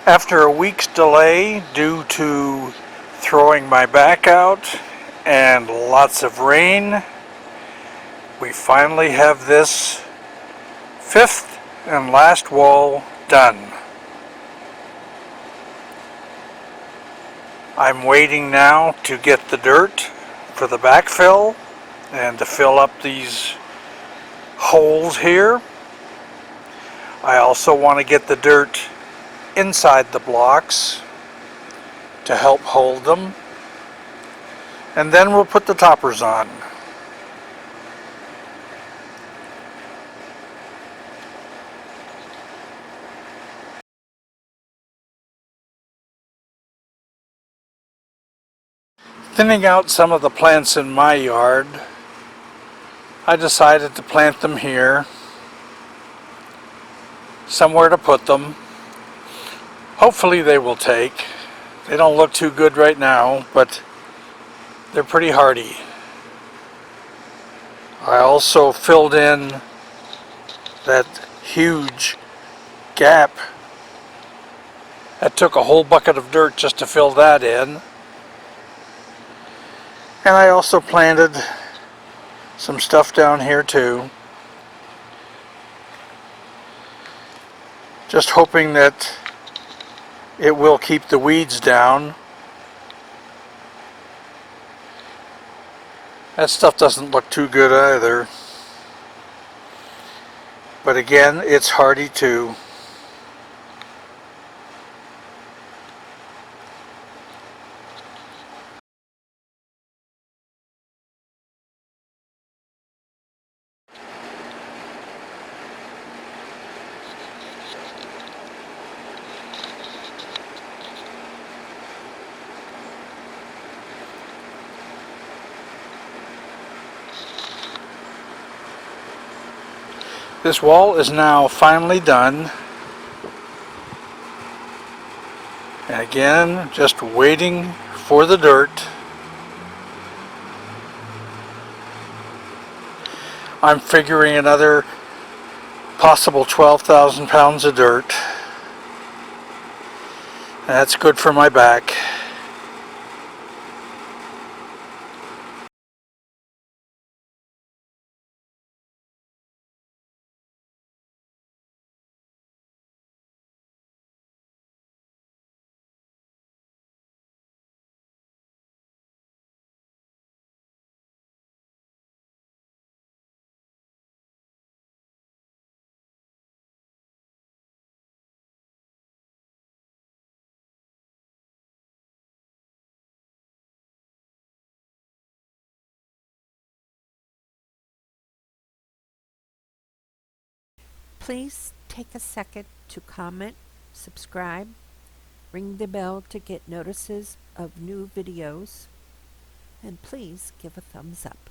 After a week's delay due to throwing my back out and lots of rain, we finally have this fifth and last wall done. I'm waiting now to get the dirt for the backfill and to fill up these holes here. I also want to get the dirt inside the blocks to help hold them, and then we'll put the toppers on. Thinning out some of the plants in my yard, I decided to plant them here, somewhere to put them. Hopefully they will take. They don't look too good right now, but they're pretty hardy. I also filled in that huge gap. That took a whole bucket of dirt just to fill that in. And I also planted some stuff down here too. Just hoping that it will keep the weeds down. That stuff doesn't look too good either. But again, it's hardy too. This wall is now finally done. And again, just waiting for the dirt. I'm figuring another possible 12,000 pounds of dirt. That's good for my back. Please take a second to comment, subscribe, ring the bell to get notices of new videos, and please give a thumbs up.